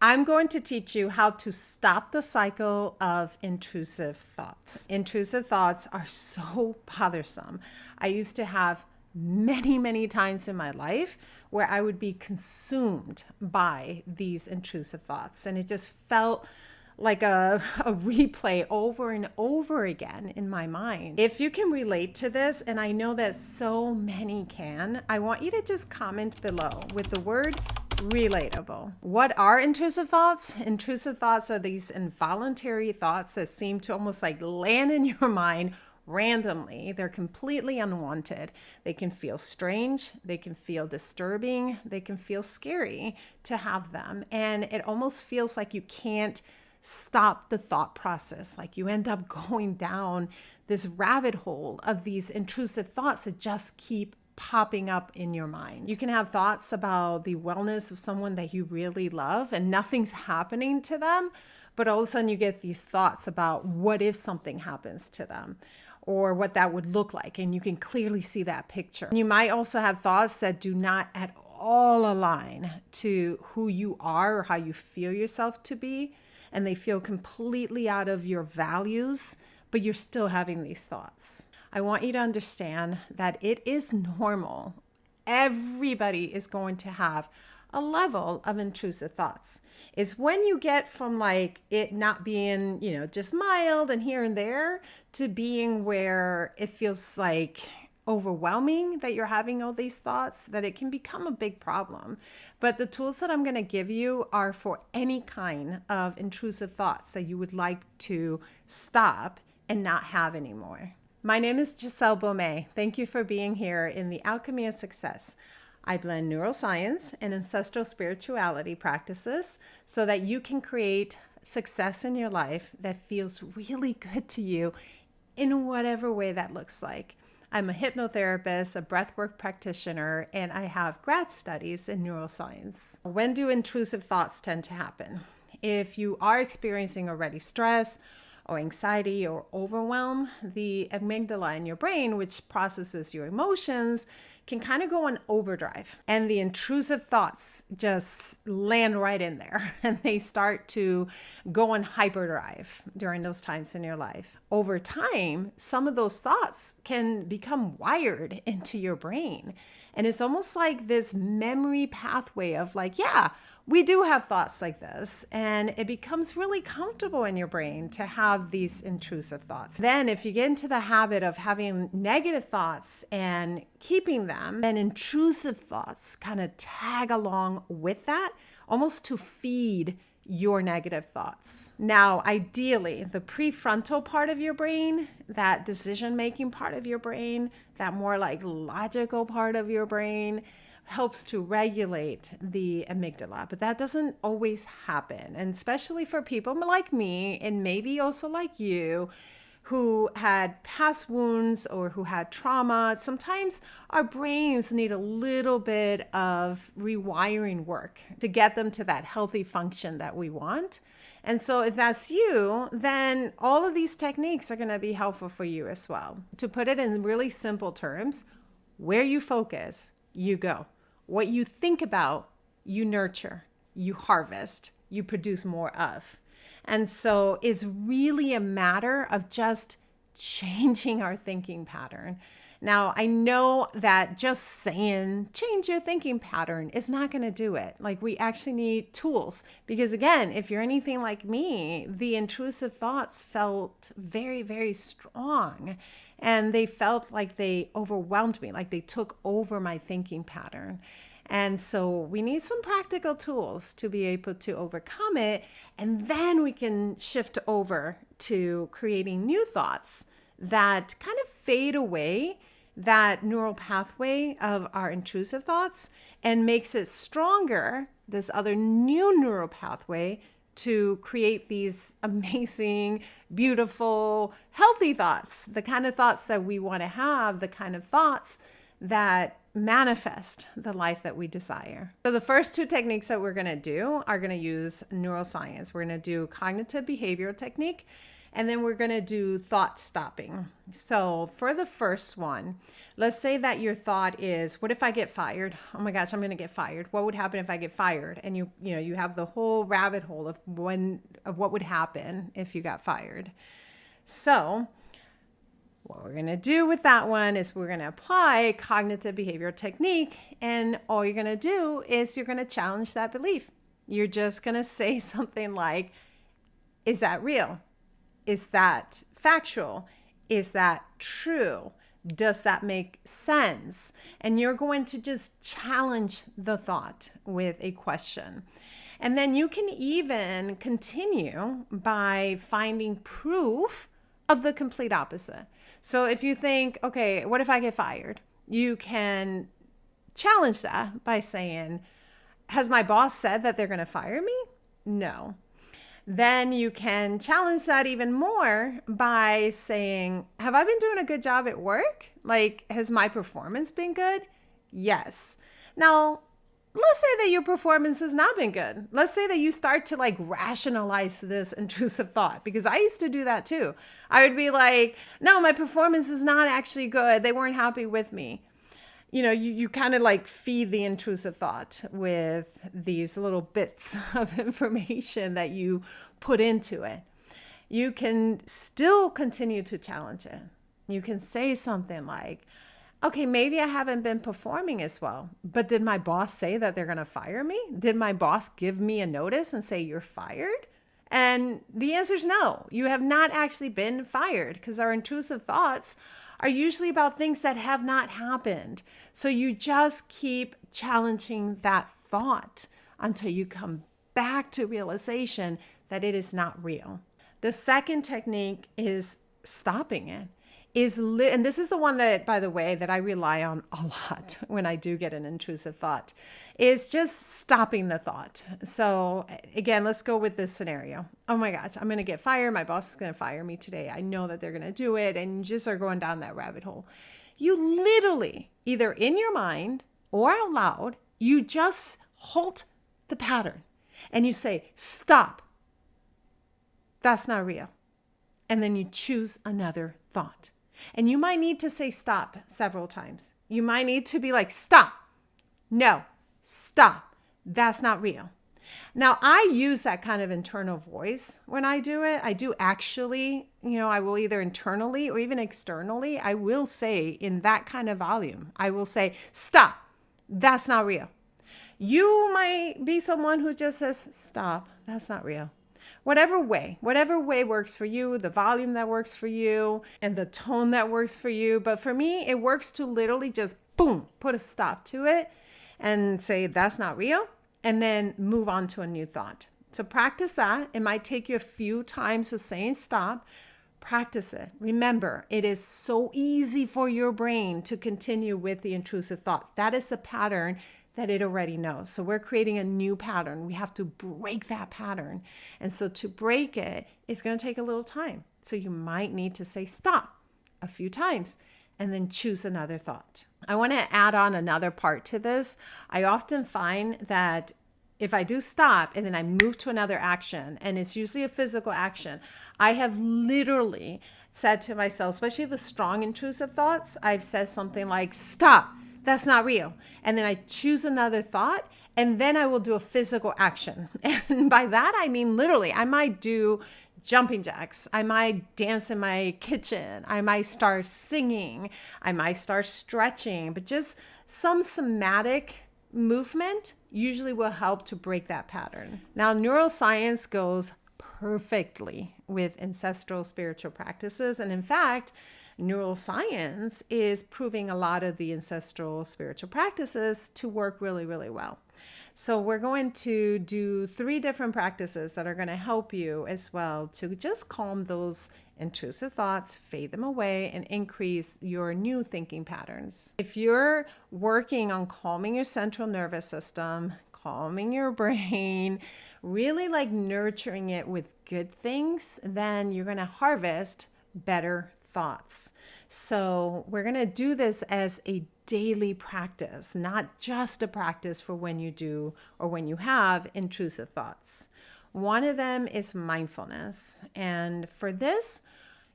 I'm going to teach you how to stop the cycle of intrusive thoughts. Intrusive thoughts are so bothersome. I used to have many times in my life where I would be consumed by these intrusive thoughts, and it just felt like a replay over and over again in my mind. If you can relate to this, and I know that so many can, I want you to just comment below with the word relatable. What are intrusive thoughts? Intrusive thoughts are these involuntary thoughts that seem to almost like land in your mind randomly. They're completely unwanted. They can feel strange, they can feel disturbing, they can feel scary to have them. And it almost feels like you can't stop the thought process. Like you end up going down this rabbit hole of these intrusive thoughts that just keep popping up in your mind. You can have thoughts about the wellness of someone that you really love and nothing's happening to them, but all of a sudden you get these thoughts about what if something happens to them, or what that would look like, and you can clearly see that picture. You might also have thoughts that do not at all align to who you are or how you feel yourself to be, and they feel completely out of your values, but you're still having these thoughts. I want you to understand that it is normal. Everybody is going to have a level of intrusive thoughts. It's when you get from like it not being, just mild and here and there to being where it feels like overwhelming that you're having all these thoughts, that it can become a big problem. But the tools that I'm going to give you are for any kind of intrusive thoughts that you would like to stop and not have anymore. My name is Giselle Baumet. Thank you for being here in the Alchemy of Success. I blend neuroscience and ancestral spirituality practices so that you can create success in your life that feels really good to you in whatever way that looks like. I'm a hypnotherapist, a breathwork practitioner, and I have grad studies in neuroscience. When do intrusive thoughts tend to happen? If you are experiencing already stress or anxiety or overwhelm, the amygdala in your brain, which processes your emotions, can kind of go on overdrive. And the intrusive thoughts just land right in there and they start to go on hyperdrive during those times in your life. Over time, some of those thoughts can become wired into your brain. And it's almost like this memory pathway of like, yeah, we do have thoughts like this, and it becomes really comfortable in your brain to have these intrusive thoughts. Then if you get into the habit of having negative thoughts and keeping them, then intrusive thoughts kind of tag along with that, almost to feed your negative thoughts. Now, ideally, the prefrontal part of your brain, that decision-making part of your brain, that more like logical part of your brain, helps to regulate the amygdala, but that doesn't always happen. And especially for people like me, and maybe also like you, who had past wounds or who had trauma, sometimes our brains need a little bit of rewiring work to get them to that healthy function that we want. And so if that's you, then all of these techniques are going to be helpful for you as well. To put it in really simple terms, where you focus, you go. What you think about, you nurture, you harvest, you produce more of. And so it's really a matter of just changing our thinking pattern. Now, I know that just saying change your thinking pattern is not going to do it. Like, we actually need tools because, again, if you're anything like me, the intrusive thoughts felt very strong, and they felt like they overwhelmed me, like they took over my thinking pattern. And so we need some practical tools to be able to overcome it. And then we can shift over to creating new thoughts that kind of fade away that neural pathway of our intrusive thoughts and makes it stronger, this other new neural pathway, to create these amazing, beautiful, healthy thoughts, the kind of thoughts that we want to have, the kind of thoughts that manifest the life that we desire. So the first two techniques that we're going to do are going to use neuroscience. We're going to do cognitive behavioral technique And then we're going to do thought stopping. So for the first one, let's say that your thought is, what if I get fired? Oh my gosh, I'm going to get fired. What would happen if I get fired? And you have the whole rabbit hole of what would happen if you got fired. So what we're going to do with that one is we're going to apply cognitive behavioral technique. And all you're going to do is you're going to challenge that belief. You're just going to say something like, is that real? Is that factual? Is that true? Does that make sense? And you're going to just challenge the thought with a question. And then you can even continue by finding proof of the complete opposite. So if you think, okay, what if I get fired? You can challenge that by saying, has my boss said that they're going to fire me? No. Then you can challenge that even more by saying, have I been doing a good job at work? Like, has my performance been good? Yes. Now, let's say that your performance has not been good. Let's say that you start to like rationalize this intrusive thought, because I used to do that too. I would be like, no, my performance is not actually good. They weren't happy with me. You kind of like feed the intrusive thought with these little bits of information that you put into it. You can still continue to challenge it. You can say something like, okay, maybe I haven't been performing as well, but did my boss say that they're going to fire me? Did my boss give me a notice and say you're fired? And the answer is no, you have not actually been fired, because our intrusive thoughts are usually about things that have not happened. So you just keep challenging that thought until you come back to realization that it is not real. The second technique is stopping it. And this is the one that, by the way, that I rely on a lot when I do get an intrusive thought, is just stopping the thought. So again, let's go with this scenario. Oh my gosh, I'm going to get fired. My boss is going to fire me today. I know that they're going to do it. And you just are going down that rabbit hole. You literally, either in your mind or out loud, you just halt the pattern and you say, stop. That's not real. And then you choose another thought. And you might need to say stop several times. You might need to be like, stop. No, stop. That's not real. Now, I use that kind of internal voice when I do it. I do actually, I will either internally or even externally, I will say in that kind of volume, I will say, stop. That's not real. You might be someone who just says, stop. That's not real. Whatever way works for you, the volume that works for you, and the tone that works for you. But for me, it works to literally just boom, put a stop to it and say, that's not real. And then move on to a new thought. So practice that. It might take you a few times of saying stop. Practice it. Remember, it is so easy for your brain to continue with the intrusive thought. That is the pattern that it already knows. So we're creating a new pattern. We have to break that pattern. And so to break it, it's going to take a little time. So you might need to say stop a few times and then choose another thought. I want to add on another part to this. I often find that if I do stop and then I move to another action, and it's usually a physical action, I have literally said to myself, especially the strong intrusive thoughts, I've said something like, stop. That's not real. And then I choose another thought, and then I will do a physical action. And by that, I mean literally, I might do jumping jacks. I might dance in my kitchen. I might start singing. I might start stretching. But just some somatic movement usually will help to break that pattern. Now, neuroscience goes perfectly with ancestral spiritual practices. And in fact, neuroscience is proving a lot of the ancestral spiritual practices to work really, really well. So we're going to do 3 different practices that are going to help you as well to just calm those intrusive thoughts, fade them away, and increase your new thinking patterns. If you're working on calming your central nervous system, calming your brain, really like nurturing it with good things, then you're going to harvest better thoughts. So we're going to do this as a daily practice, not just a practice for when you do or when you have intrusive thoughts. One of them is mindfulness. And for this,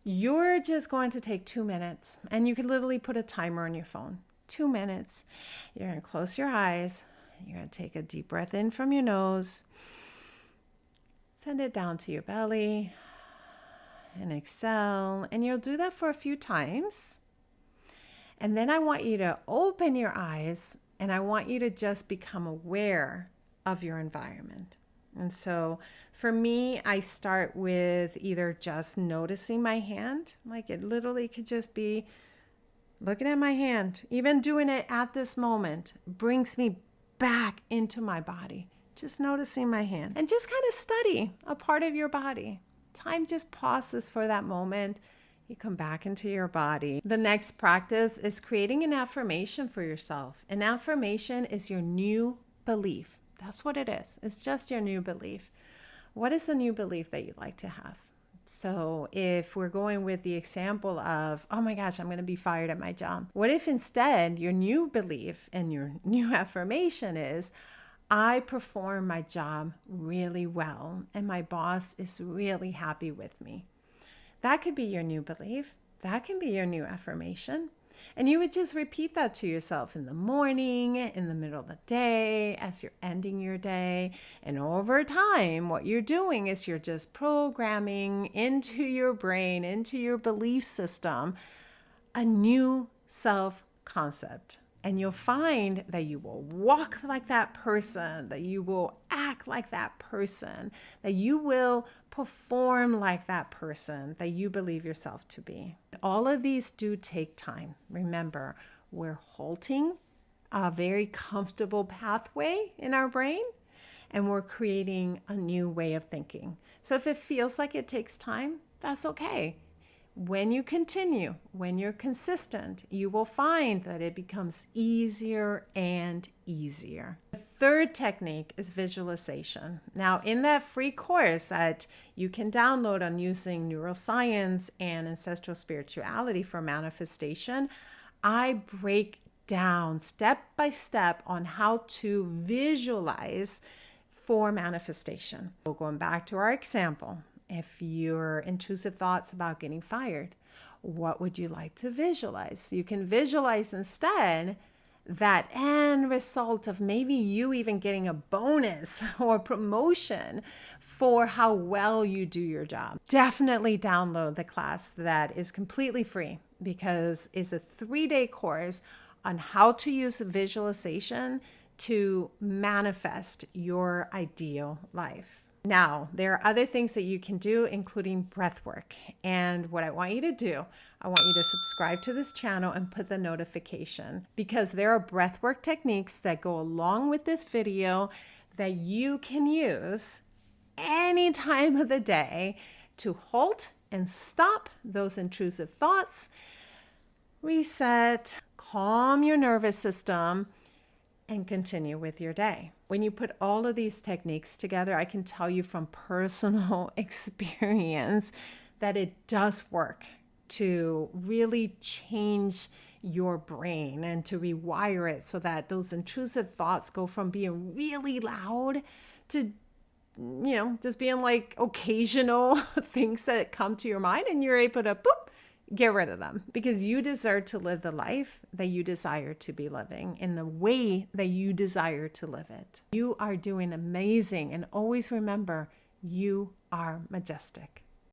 you're just going to take 2 minutes, and you can literally put a timer on your phone. 2 minutes. You're going to close your eyes. You're going to take a deep breath in from your nose. Send it down to your belly and exhale. And you'll do that for a few times. And then I want you to open your eyes, and I want you to just become aware of your environment. And so for me, I start with either just noticing my hand, like it literally could just be looking at my hand. Even doing it at this moment brings me back into my body. Just noticing my hand, and just kind of study a part of your body. Time just pauses for that moment. You come back into your body. The next practice is creating an affirmation for yourself. An affirmation is your new belief. That's what it is. It's just your new belief. What is the new belief that you'd like to have? So if we're going with the example of, oh my gosh, I'm going to be fired at my job. What if instead your new belief and your new affirmation is, I perform my job really well and my boss is really happy with me? That could be your new belief. That can be your new affirmation. And you would just repeat that to yourself in the morning, in the middle of the day, as you're ending your day. And over time, what you're doing is you're just programming into your brain, into your belief system, a new self-concept. And you'll find that you will walk like that person, that you will act like that person, that you will perform like that person that you believe yourself to be. All of these do take time. Remember, we're halting a very comfortable pathway in our brain, and we're creating a new way of thinking. So if it feels like it takes time, that's okay. When you continue, when you're consistent, you will find that it becomes easier and easier. The third technique is visualization. Now, in that free course that you can download on using neuroscience and ancestral spirituality for manifestation, I break down step by step on how to visualize for manifestation. So going back to our example, if your intrusive thoughts about getting fired, what would you like to visualize? You can visualize instead that end result of maybe you even getting a bonus or promotion for how well you do your job. Definitely download the class that is completely free, because it's a 3-day course on how to use visualization to manifest your ideal life. Now, there are other things that you can do, including breath work. And what I want you to do, I want you to subscribe to this channel and put the notification, because there are breath work techniques that go along with this video that you can use any time of the day to halt and stop those intrusive thoughts, reset, calm your nervous system, and continue with your day. When you put all of these techniques together, I can tell you from personal experience that it does work to really change your brain and to rewire it so that those intrusive thoughts go from being really loud to, just being like occasional things that come to your mind, and you're able to get rid of them, because you deserve to live the life that you desire to be living in the way that you desire to live it. You are doing amazing, and always remember, you are majestic.